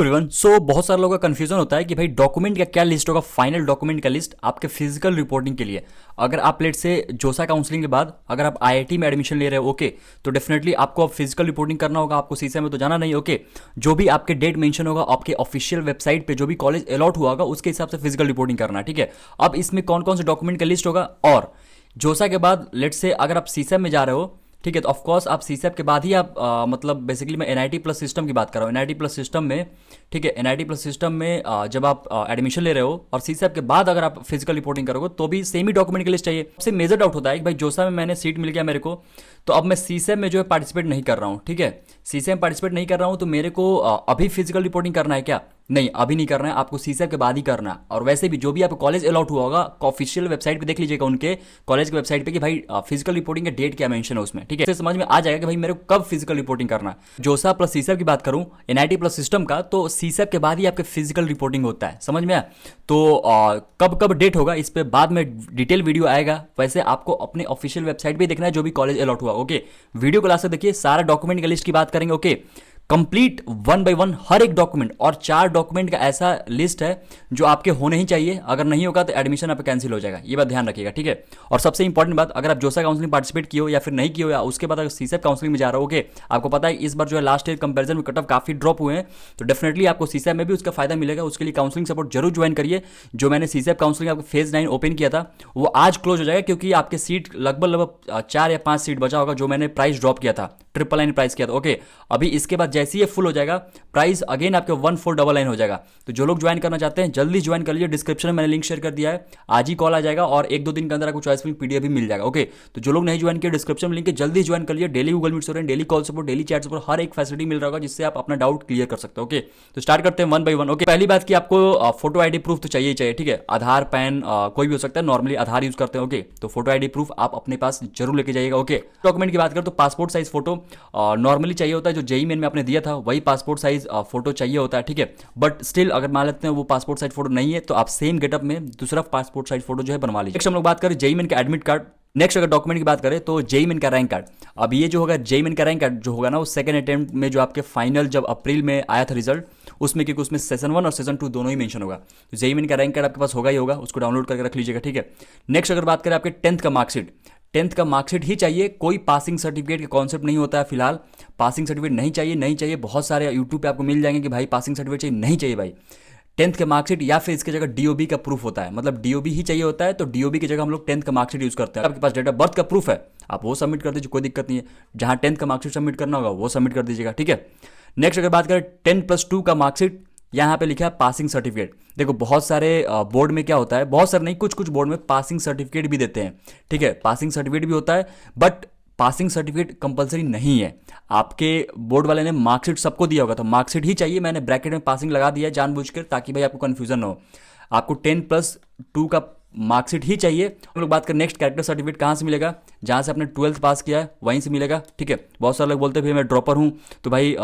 Everyone बहुत सारे लोगों का कंफ्यूजन होता है कि भाई डॉक्यूमेंट का क्या लिस्ट होगा, फाइनल डॉक्यूमेंट का लिस्ट आपके फिजिकल रिपोर्टिंग के लिए। अगर आप लेट से जोसा काउंसलिंग के बाद अगर आप आईआईटी में एडमिशन ले रहे हो, ओके, तो डेफिनेटली आपको अब फिजिकल रिपोर्टिंग करना होगा। आपको सीसा में तो जाना नहीं, ओके। जो भी आपके डेट मेंशन होगा आपके ऑफिशियल वेबसाइट पे, जो भी कॉलेज अलॉट हुआ होगा उसके हिसाब से फिजिकल रिपोर्टिंग करना है, ठीक है। अब इसमें कौन कौन से डॉक्यूमेंट का लिस्ट होगा, और जोसा के बाद लेट से अगर आप सीसा में जा रहे हो, ठीक है, तो ऑफकोर्स आप सीसेप के बाद ही आप मतलब बेसिकली मैं एनआईटी प्लस सिस्टम की बात कर रहा हूँ। एनआईटी प्लस सिस्टम में, ठीक है, एनआईटी प्लस सिस्टम में जब आप एडमिशन ले रहे हो और सीसेप के बाद अगर आप फिजिकल रिपोर्टिंग करोगे तो भी सेम ही डॉक्यूमेंट की लिस्ट चाहिए। सबसे मेजर डाउट होता है कि भाई जोसा में मैंने सीट मिल गया मेरे को, तो अब मैं सीसेप में जो है पार्टिसिपेट नहीं कर रहा हूँ, ठीक है, सीसेप में पार्टिसिपेट नहीं कर रहा हूँ, तो मेरे को अभी फिजिकल रिपोर्टिंग करना है क्या? नहीं, अभी नहीं करना है, आपको सीसेप के बाद ही करना है। और वैसे भी जो भी आपको कॉलेज अलॉट हुआ होगा ऑफिशियल वेबसाइट पे देख लीजिएगा, उनके कॉलेज की वेबसाइट पे कि भाई फिजिकल रिपोर्टिंग का डेट क्या मेंशन है उसमें, ठीक है, समझ में आ जाएगा कि भाई मेरे को कब फिजिकल रिपोर्टिंग करना है। जोसा प्लस सीसेप की बात करूं, एनआईटी प्लस सिस्टम का, तो सीसेप के बाद ही आपके फिजिकल रिपोर्टिंग होता है, समझ में आया? तो कब कब डेट होगा इस पे बाद में डिटेल वीडियो आएगा। वैसे आपको अपने ऑफिशियल वेबसाइट पे देखना है जो भी कॉलेज अलॉट हुआ, ओके। वीडियो को लास्ट तक देखिए, सारा डॉक्यूमेंट की लिस्ट की बात करेंगे, ओके, कंप्लीट 1 बाय 1 हर एक डॉक्यूमेंट, और 4 डॉक्यूमेंट का ऐसा लिस्ट है जो आपके होने ही चाहिए। अगर नहीं होगा तो एडमिशन आपका कैंसिल हो जाएगा, ये बात ध्यान रखिएगा, ठीक है। और सबसे इंपॉर्टेंट बात, अगर आप जोसा काउंसलिंग पार्टिसिपेट किए हो या फिर नहीं किए हो, या उसके बाद अगर सीसेप काउंसलिंग में जा रहे हो, ओके, आपको पता है इस बार जो है लास्ट ईयर कंपेरिजन में कट ऑफ काफी ड्रॉप हुए हैं, तो डेफिनेटली आपको सीसेप में भी उसका फायदा मिलेगा। उसके लिए काउंसलिंग सपोर्ट जरूर ज्वाइन करिए। जो मैंने सीसेप काउंसलिंग आपको फेज 9 ओपन किया था वो आज क्लोज हो जाएगा, क्योंकि आपके सीट लगभग 4 या 5 सीट बचा होगा, जो मैंने प्राइस ड्रॉप किया था, 999 प्राइस किया था, ओके। अभी इसके बाद जैसे ही ये फुल हो जाएगा प्राइस अगेन आपके 1499 हो जाएगा। तो जो लोग ज्वाइन करना चाहते हैं जल्दी ज्वाइन कर लीजिए, डिस्क्रिप्शन में मैंने लिंक शेयर कर दिया है, आज ही कॉल आ जाएगा और 1-2 दिन के अंदर आपको चॉइस फिलिंग पीडीएफ भी मिल जाएगा, ओके। तो जो लोग नहीं ज्वाइन किए डिस्क्रिप्शन में लिंक है, जल्दी ज्वाइन कर लीजिए। डेली गूगल मीट हो रहे हैं, daily call support, daily chat support, हर एक फैसिलिटी मिल रहा होगा जिससे आप अपना डाउट क्लियर कर सकते हो, ओके। तो स्टार्ट करते हैं 1 बाय 1, ओके। पहली बात कि आपको फोटो आईडी प्रूफ तो चाहिए ही चाहिए, ठीक है। आधार, पैन, कोई भी हो सकता है, नॉर्मली आधार यूज करते हैं, ओके। तो फोटो आईडी प्रूफ आप अपने पास जरूर लेके जाइएगा, ओके। डॉक्यूमेंट की बात करें तो पासपोर्ट साइज फोटो नॉर्मली चाहिए होता है, जो जेईई मेन में आपने दिया था वही पासपोर्ट साइज फोटो चाहिए होता है, ठीक है। बट स्टिल अगर मान लेते हैं वो पासपोर्ट साइज फोटो नहीं है तो आप सेम गेटअप में दूसरा पासपोर्ट साइज फोटो जो है बनवा लीजिए। नेक्स्ट हम लोग बात करें जेईई मेन का एडमिट कार्ड। नेक्स्ट अगर डॉक्यूमेंट की बात करें तो जेईई मेन का रैंक कार्ड। अब ये जो होगा जेईई मेन का रैंक कार्ड जो होगा ना, वो सेकंड अटेम्प्ट में जो आपके फाइनल जब अप्रैल में आया था रिजल्ट, उसमें क्योंकि उसमें सेशन 1 और सेशन 2 दोनों ही मेंशन होगा, तो जेईई मेन का रैंक कार्ड आपके पास होगा ही होगा, उसको डाउनलोड करके रख लीजिएगा, ठीक है। नेक्स्ट अगर बात करें आपके 10th का मार्कशीट, 10th का मार्कशीट ही चाहिए, कोई पासिंग सर्टिफिकेट का कॉन्सेप्ट नहीं होता है फिलहाल। पासिंग सर्टिफिकेट नहीं चाहिए, नहीं चाहिए। बहुत सारे यूट्यूब पे आपको मिल जाएंगे कि भाई पासिंग सर्टिफिकेट चाहिए, नहीं चाहिए भाई। 10th के मार्कशीट या फिर इसकी जगह डीओबी का प्रूफ होता है, मतलब डीओबी ही चाहिए होता है, तो डीओबी की जगह हम लोग 10th का मार्कशीट यूज करते हैं। आपके पास डेट ऑफ बर्थ का प्रूफ है, आप वो सबमिट कर दीजिए, कोई दिक्कत नहीं है। जहां 10th का मार्कशीट सबमिट करना होगा वो सबमिट कर दीजिएगा, ठीक है। नेक्स्ट अगर बात करें 10+2 का मार्कशीट, यहाँ पे लिखा है पासिंग सर्टिफिकेट। देखो बहुत सारे बोर्ड में क्या होता है, बहुत सारे नहीं, कुछ कुछ बोर्ड में पासिंग सर्टिफिकेट भी देते हैं, ठीक है, पासिंग सर्टिफिकेट भी होता है, बट पासिंग सर्टिफिकेट कंपलसरी नहीं है। आपके बोर्ड वाले ने मार्कशीट सबको दिया होगा, तो मार्कशीट ही चाहिए। मैंने ब्रैकेट में पासिंग लगा दिया है जानबूझकर, ताकि भाई आपको कंफ्यूजन ना हो। आपको 10+2 का मार्कशीट ही चाहिए। हम लोग बात करें नेक्स्ट, कैरेक्टर सर्टिफिकेट कहाँ से मिलेगा? जहाँ से आपने 12th पास किया है वहीं से मिलेगा, ठीक है। बहुत सारे लोग बोलते हैं भाई मैं ड्रॉपर हूँ, तो भाई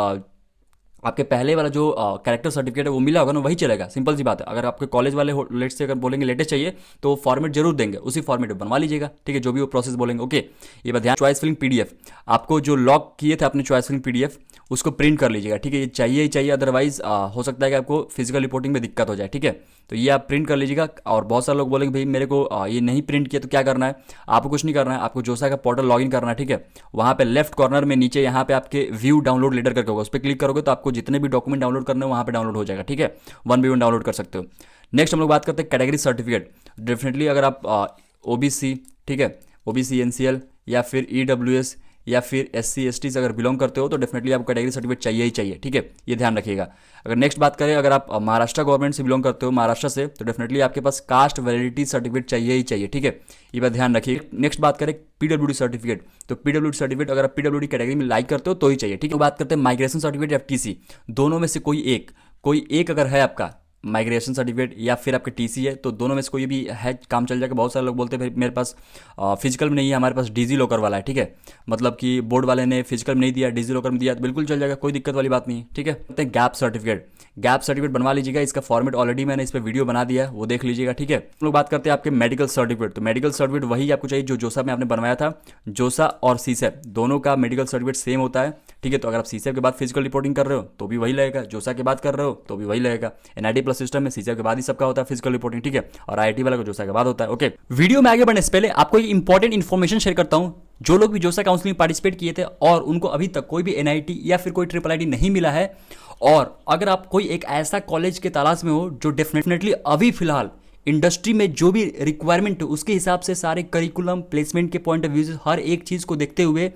आपके पहले वाला जो कैरेक्टर सर्टिफिकेट है वो मिला होगा ना, वही चलेगा, सिंपल सी बात है। अगर आपके कॉलेज वाले लेट से अगर बोलेंगे लेटेस्ट चाहिए तो फॉर्मेट जरूर देंगे, उसी फॉर्मेट में बनवा लीजिएगा, ठीक है, जो भी वो प्रोसेस बोलेंगे, ओके। ये बात ध्यान। चॉइस फिलिंग पीडीएफ, आपको जो लॉक किए थे अपने चॉइस फिलिंग पीडीएफ उसको प्रिंट कर लीजिएगा, ठीक है, ये चाहिए ही चाहिए, अदरवाइज हो सकता है कि आपको फिजिकल रिपोर्टिंग में दिक्कत हो जाए, ठीक है। तो ये आप प्रिंट कर लीजिएगा। और बहुत सारे लोग बोलेंगे भाई मेरे को ये नहीं प्रिंट किया तो क्या करना है? आपको कुछ नहीं करना है, आपको जोसा का पोर्टल लॉगिन करना है, ठीक है। वहाँ पे लेफ्ट कॉर्नर में नीचे यहाँ पे आपके व्यू डाउनलोड लेटर करके होगा, उस पर क्लिक करोगे तो आपको जितने भी डॉक्यूमेंट डाउनलोड करने हैं वहाँ पे डाउनलोड हो जाएगा, ठीक है, 1 by 1 डाउनलोड कर सकते हो। नेक्स्ट हम लोग बात करते हैं कैटेगरी सर्टिफिकेट। डेफिनेटली अगर आप ओबीसी, ठीक है, ओबीसी एनसीएल या फिर ईडब्ल्यूएस या फिर SC/ST से अगर बिलोंग करते हो तो डेफिनेटली आपको कैटेगरी सर्टिफिकेट चाहिए ही चाहिए, ठीक है, ये ध्यान रखिएगा। अगर नेक्स्ट बात करें, अगर आप महाराष्ट्र गवर्नमेंट से बिलोंग करते हो, महाराष्ट्र से, तो डेफिनेटली आपके पास कास्ट वैलिडिटी सर्टिफिकेट चाहिए ही चाहिए, ठीक है, ये बात ध्यान रखिए। नेक्स्ट बात करें पीडब्ल्यूडी सर्टिफिकेट, तो पीडब्ल्यूडी सर्टिफिकेट अगर आप पीडब्ल्यूडी कैटेगरी में लाइक करते हो तो ही चाहिए, ठीक है। बात करते हैं माइग्रेशन सर्टिफिकेट, FTC, दोनों में से कोई एक अगर है आपका माइग्रेशन सर्टिफिकेट या फिर आपके टीसी है, तो दोनों में से कोई भी है, काम चल जाएगा। बहुत सारे लोग बोलते हैं भाई मेरे पास फिजिकल में नहीं है, हमारे पास डिजी लॉकर वाला है, ठीक है, मतलब कि बोर्ड वाले ने फिजिकल में नहीं दिया, डिजी लॉकर में दिया, तो बिल्कुल चल जाएगा, कोई दिक्कत वाली बात नहीं है, ठीक है। गैप सर्टिफिकेट बनवा लीजिएगा, इसका फॉर्मेट ऑलरेडी मैंने इस पर वीडियो बना दिया है, वो देख लीजिएगा, ठीक है। हम लोग बात करते हैं आपके मेडिकल सर्टिफिकेट, तो मेडिकल सर्टिफिकेट वही आपको चाहिए जो जोसा में आपने बनवाया था। जोसा और सीसेप दोनों का मेडिकल सर्टिफिकेट सेम होता है, ठीक है। तो अगर आप सीसीएफ के बाद फिजिकल रिपोर्टिंग कर रहे हो तो भी वही लगेगा, जोसा के बाद कर रहे हो तो भी वही लगेगा। एनआईटी प्लस सिस्टम में सीसीएफ के बाद ही सबका होता है फिजिकल रिपोर्टिंग, ठीक है, और आईआईटी वाला को जोसा के बाद होता है। ओके, वीडियो में आगे बढ़ने से पहले आपको एक इंपॉर्टेंट इन्फॉर्मेशन शेयर करता हूं। जो लोग भी जोसा काउंसलिंग में पार्टिसिपेट किए थे और उनको अभी तक कोई भी एनआईटी या फिर कोई ट्रिपल आईटी नहीं मिला है, और अगर आप कोई एक ऐसा कॉलेज के तलाश में हो जो डेफिनेटली अभी फिलहाल इंडस्ट्री में जो भी रिक्वायरमेंट है उसके हिसाब से सारे करिकुलम प्लेसमेंट के पॉइंट ऑफ व्यू से हर एक चीज को देखते हुए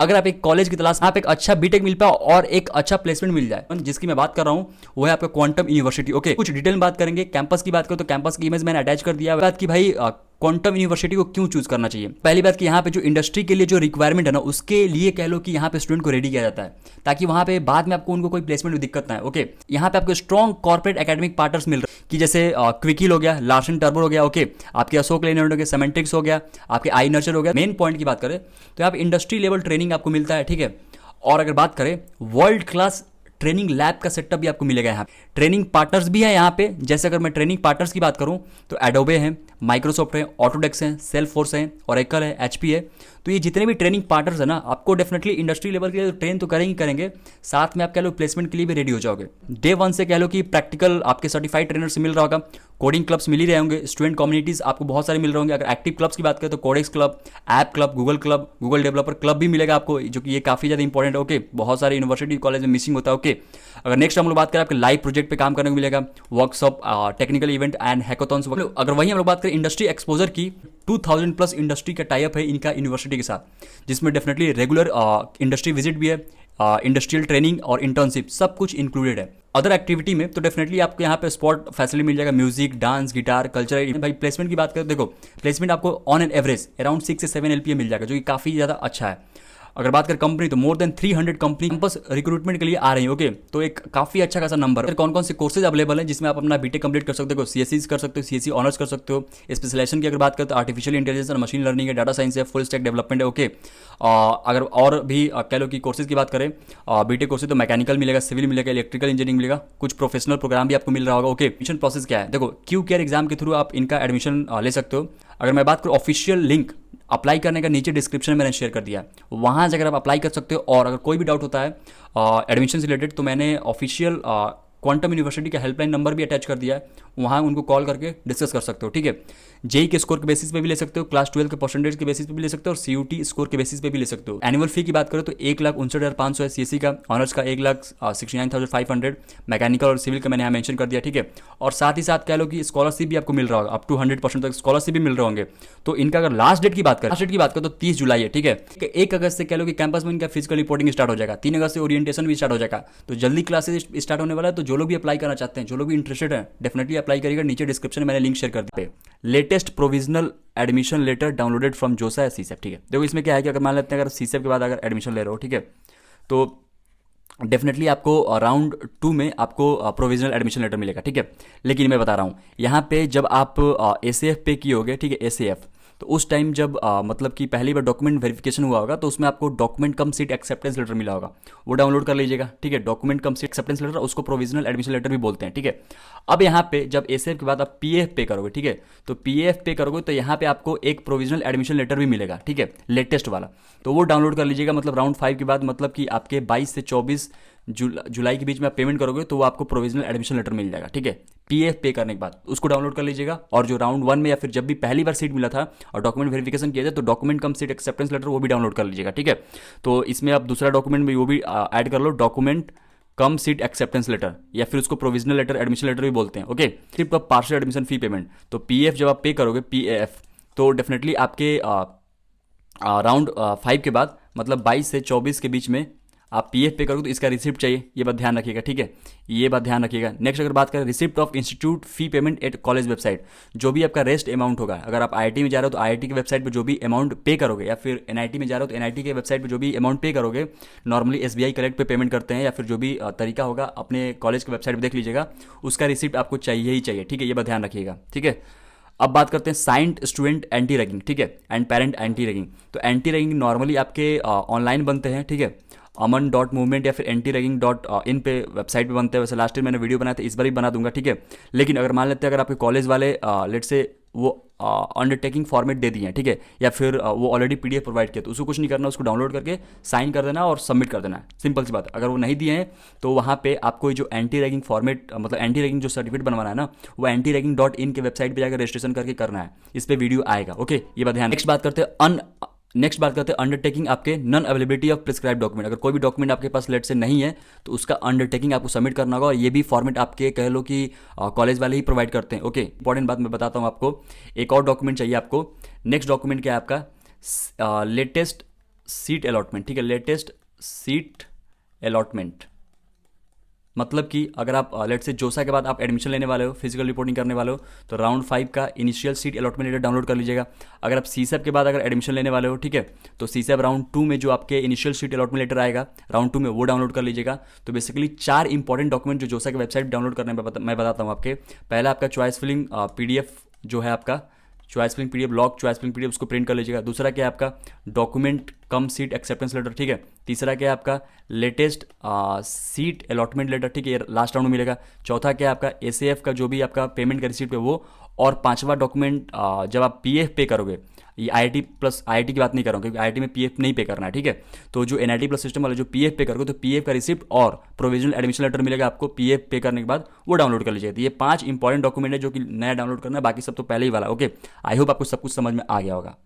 अगर आप एक कॉलेज की तलाश, आप एक अच्छा बीटेक मिल पाए और एक अच्छा प्लेसमेंट मिल जाए, जिसकी मैं बात कर रहा हूं वो है आपका क्वांटम यूनिवर्सिटी। ओके, कुछ डिटेल में बात करेंगे। कैंपस की बात करें तो कैंपस की इमेज मैंने अटैच कर दिया। बात की भाई क्वांटम यूनिवर्सिटी को क्यों चूज करना चाहिए। पहली बात कि यहाँ पे जो इंडस्ट्री के लिए जो रिक्वायरमेंट है ना, उसके लिए कह लो कि यहाँ पे स्टूडेंट को रेडी किया जाता है ताकि वहाँ पे बाद में आपको उनको कोई प्लेसमेंट में दिक्कत ना है। ओके, यहाँ पे आपको स्ट्रॉन्ग कॉर्पोरेट एकेडमिक पार्टनर्स मिल रहे हैं कि जैसे क्विकिल हो गया, लार्सन टर्बो हो गया, ओके, आपके अशोक लेलैंड हो गया, सेमेंटिक्स हो गया, आपके आई नर्चर हो गया। मेन पॉइंट की बात करें तो यहाँ पे इंडस्ट्री लेवल ट्रेनिंग आपको मिलता है, ठीक है। और अगर बात करें वर्ल्ड क्लास ट्रेनिंग लैब का सेटअप भी आपको मिलेगा यहाँ। ट्रेनिंग पार्टनर्स भी है यहाँ पे। जैसे अगर मैं ट्रेनिंग पार्टनर्स की बात करूँ तो एडोबे है, माइक्रोसॉफ्ट है, ऑटोडेस्क है, सेल्सफोर्स है, ओरेकल है, एचपी है। तो ये जितने भी ट्रेनिंग पार्टनर्स है ना, आपको डेफिनेटली इंडस्ट्री लेवल के लिए ट्रेन तो करेंगे, साथ में आप कह लो प्लेसमेंट के लिए भी रेडी हो जाओगे। डे वन से कह लो कि प्रैक्टिकल आपके सर्टिफाइड ट्रेनर से मिल रहा होगा, कोडिंग क्लब्स मिल ही रहे होंगे, स्टूडेंट कम्युनिटीज आपको बहुत सारे मिल रहे होंगे। अगर एक्टिव क्लब्स की बात करें तो codex club, app club, Google developer club भी मिलेगा आपको, जो कि ये काफी ज्यादा इंपॉर्टेंट है। ओके, बहुत सारे यूनिवर्सिटी कॉलेज में मिसिंग होता है। ओके, अगर नेक्स्ट हम लोग बात करें आपके लाइव प्रोजेक्ट पे काम करने को मिलेगा, workshop, technical event and hackathons. अगर वहीं हम लोग बात करें इंडस्ट्री एक्सपोजर की, 2000 प्लस इंडस्ट्री का टाइप है इनका यूनिवर्सिटी के साथ, जिसमें डेफिनेटली रेगुलर इंडस्ट्री विजिट भी है, इंडस्ट्रियल ट्रेनिंग और इंटर्नशिप सब कुछ इंक्लूडेड है। अदर एक्टिविटी में तो डेफिनेटली आपको यहाँ पे स्पॉट फैसिलिटी मिल जाएगा, म्यूजिक, डांस, गिटार, कल्चरल। भाई प्लेसमेंट की बात करें, देखो प्लेसमेंट आपको ऑन एन एवरेज अराउंड 6 से 7 LPA मिल जाएगा, जो कि काफी ज्यादा अच्छा है। अगर बात करें कंपनी तो more than 300 company campus recruitment के लिए आ रही है। ओके, तो एक काफी अच्छा खासा नंबर है। कौन कौन से कोर्सेज अवेलेबल हैं जिसमें आप अपना बीटेक कंप्लीट कर सकते हो, सीएससी कर सकते हो, सीएससी ऑनर्स कर सकते हो। स्पेशलाइजेशन की अगर बात करें तो आर्टिफिशियल इंटेलिजेंस और मशीन लर्निंग है, डाटा साइंस है, फुल स्टैक डेवलपमेंट है। ओके, अगर और भी कह लो कि कोर्सेज की बात करें, बीटेक कोर्सेज तो मैकेनिकल मिलेगा, सिविल मिलेगा, इलेक्ट्रिकल इंजीनियरिंग मिलेगा, कुछ प्रोफेशनल प्रोग्राम भी आपको मिल रहा होगा। ओके, एडमिशन प्रोसेस क्या है, देखो क्यू केयर एग्जाम के थ्रू आप इनका एडमिशन ले सकते हो। अगर मैं बात करूँ ऑफिशियल लिंक अप्लाई करने का नीचे डिस्क्रिप्शन में मैंने शेयर कर दिया है, वहाँ जाकर आप अप्लाई कर सकते हो। और अगर कोई भी डाउट होता है एडमिशन से रिलेटेड तो मैंने ऑफिशियल क्वांटम यूनिवर्सिटी का हेल्पलाइन नंबर भी अटैच कर दिया है, वहाँ उनको कॉल करके डिस्कस कर सकते हो, ठीक है। जेई के स्कोर के बेसिस पे भी ले सकते हो, क्लास 12 के परसेंटेज के बेसिस पे भी ले सकते हो, और सीयूटी स्कोर के बेसिस पे भी ले सकते हो। एनुअल फी की बात करो तो 1,59,500 है सीएससी का, ऑनर्स का 1,69,500, मैकेनिकल और सिविल का मैंने यहाँ मेंशन कर दिया, ठीक है। और साथ ही साथ कह लो कि स्कॉलरशिप भी आपको मिल रहा होगा, अप टू 100% तक स्कॉलरशिप भी मिल रहे होंगे। तो इनका अगर लास्ट डेट की बात करें तो 30 जुलाई है, ठीक है। 1 अगस्त से कह लो कि कैंपस में इनका फिजिकल रिपोर्टिंग स्टार्ट हो जाएगा, 3 अगस्त से ओरिएंटेशन भी स्टार्ट हो जाएगा। तो जल्दी क्लासेस स्टार्ट होने वाला है, तो जो लोग भी अप्लाई करना चाहते हैं, जो लोग भी इंटरेस्टेड हैं, डेफिनेटली अप्लाई करिएगा। नीचे डिस्क्रिप्शन में मैंने लिंक शेयर कर दिया। Latest provisional admission letter downloaded from JoSAA या सीसेप, ठीक है। देखो इसमें क्या है कि अगर मान लेते हैं अगर सीसेप के बाद अगर एडमिशन ले रहे हो, ठीक है, तो डेफिनेटली आपको राउंड 2 में आपको प्रोविजनल एडमिशन लेटर मिलेगा, ठीक है। लेकिन मैं बता रहा हूँ यहाँ पे जब आप एसीएफ पे किए होगे, ठीक है, एसीएफ, तो उस टाइम जब मतलब कि पहली बार डॉक्यूमेंट वेरिफिकेशन हुआ होगा तो उसमें आपको document cum seat acceptance letter मिला होगा, वो डाउनलोड कर लीजिएगा, ठीक है। Document cum seat acceptance letter, उसको प्रोविजनल एडमिशन लेटर भी बोलते हैं, ठीक है। अब यहाँ पे जब एसीएफ के बाद आप पीएफ पे करोगे, ठीक है, तो पीएफ पे करोगे तो यहाँ पे आपको एक प्रोविजनल एडमिशन लेटर भी मिलेगा, ठीक है, लेटेस्ट वाला, तो वो डाउनलोड कर लीजिएगा। मतलब राउंड 5 के बाद मतलब कि आपके 22 से 24 जुलाई के बीच में आप पेमेंट करोगे तो वो आपको प्रोविजनल एडमिशन लेटर मिल जाएगा, ठीक है। पीएफ पे करने के बाद उसको डाउनलोड कर लीजिएगा। और जो राउंड 1 में या फिर जब भी पहली बार सीट मिला था और डॉक्यूमेंट वेरिफिकेशन किया जाए तो document cum seat acceptance letter वो भी डाउनलोड कर लीजिएगा, ठीक है। तो इसमें आप दूसरा डॉक्यूमेंट भी वो भी ऐड कर लो, document cum seat acceptance letter, या फिर उसको प्रोविजनल लेटर एडमिशन लेटर भी बोलते हैं, ओके। सिर्फ आप पार्शियल एडमिशन फी पेमेंट, तो पीएफ जब आप पे करोगे पीएफ, तो डेफिनेटली आपके राउंड 5 के बाद मतलब 22 से 24 के बीच में आप पीएफ पे करोगे तो इसका रिसिप्ट चाहिए, ये बात ध्यान रखिएगा, ठीक है, ये बात ध्यान रखिएगा। नेक्स्ट अगर बात करें receipt of institute fee payment at college website, जो भी आपका रेस्ट अमाउंट होगा, अगर आप आईआईटी में जा रहे हो तो आईआईटी की वेबसाइट पे जो भी अमाउंट पे करोगे, या फिर एनआईटी में जा रहे हो तो एनआईटी के वेबसाइट पे जो भी अमाउंट पे करोगे, नॉर्मली एसबीआई कलेक्ट पे पेमेंट करते हैं, या फिर जो भी तरीका होगा अपने कॉलेज की वेबसाइट पर देख लीजिएगा, उसका रिसिप्ट आपको चाहिए ही चाहिए, ठीक है, ये बात ध्यान रखिएगा, ठीक है। अब बात करते हैं साइंड स्टूडेंट एंटी रैगिंग, ठीक है, एंड पेरेंट एंटी रैगिंग। तो एंटी रैगिंग नॉर्मली आपके ऑनलाइन बनते हैं, ठीक है, aman.movement या फिर anti-ragging.in पे वेबसाइट पे बनते हैं। वैसे लास्ट ईयर मैंने वीडियो बनाया था, इस बार भी बना दूंगा, ठीक है। लेकिन अगर मान लेते हैं अगर आपके कॉलेज वाले लेट से वो अंडरटेकिंग फॉर्मेट दे दिए हैं, ठीक है, या फिर वो ऑलरेडी पीडीएफ प्रोवाइड किया, तो उसको कुछ नहीं करना, उसको डाउनलोड करके साइन कर देना और सबमिट कर देना है, सिंपल सी बात है। अगर वो नहीं दिए हैं तो वहाँ पे आपको जो एंटी रैगिंग फॉर्मेट, मतलब एंटी रैगिंग जो सर्टिफिकेट बनवाना है ना, वो antiraging.in के वेबसाइट पे जाकर रजिस्ट्रेशन करके करना है। इस पे वीडियो आएगा, ओके, ये बात ध्यान। नेक्स्ट बात करते हैं अंडरटेकिंग आपके non availability of prescribe document. अगर कोई भी डॉक्यूमेंट आपके पास लेट से नहीं है तो उसका अंडरटेकिंग आपको सबमिट करना होगा, और ये भी फॉर्मेट आपके कह लो कि कॉलेज वाले ही प्रोवाइड करते हैं, ओके। इंपॉर्टेंट बात मैं बताता हूँ आपको, एक और डॉक्यूमेंट चाहिए आपको। नेक्स्ट डॉक्यूमेंट क्या है आपका, लेटेस्ट सीट अलॉटमेंट, ठीक है, लेटेस्ट सीट अलॉटमेंट। मतलब कि अगर आप लेट से जोसा के बाद आप एडमिशन लेने वाले हो, फिजिकल रिपोर्टिंग करने वाले हो, तो राउंड 5 का initial seat allotment letter download कर लीजिएगा। अगर आप सीसैप के बाद अगर एडमिशन लेने वाले हो, ठीक है, तो सीसैप राउंड 2 में जो आपके इनिशियल सीट अलॉटमेंट लेटर आएगा राउंड 2 में, वो डाउनलोड कर लीजिएगा। तो बेसिकली 4 इंपॉर्टेंट डॉक्यूमेंट जो जोसा की वेबसाइट डाउनलोड करने में मैं बताता हूँ आपके। पहला आपका चॉइस फिलिंग पीडीएफ जो है आपका, choice filling PDF log, choice filling PDF, उसको प्रिंट कर लीजिएगा। दूसरा क्या है आपका document cum seat acceptance letter, ठीक है। तीसरा क्या है आपका लेटेस्ट सीट अलॉटमेंट लेटर, ठीक है, ये लास्ट राउंड में मिलेगा। चौथा क्या है आपका एसएएफ का जो भी आपका पेमेंट का रिसीट पे वो। और पांचवा डॉक्यूमेंट जब आप पीएफ पे करोगे, ये आईआईटी प्लस आईआईटी की बात नहीं कर रहा हूँ क्योंकि आईआईटी में पीएफ नहीं पे करना है, ठीक है। तो जो एनआईटी प्लस सिस्टम वाले जो पीएफ पे करोगे तो पीएफ का रिसिप्ट और प्रोविजनल एडमिशन लेटर मिलेगा आपको पीएफ पे करने के बाद, वो डाउनलोड कर लीजिए। तो ये 5 इंपॉर्टेंट डॉक्यूमेंट है जो कि नया डाउनलोड करना है, बाकी सब तो पहले ही वाला, ओके। आई होप आपको सब कुछ समझ में आ गया होगा।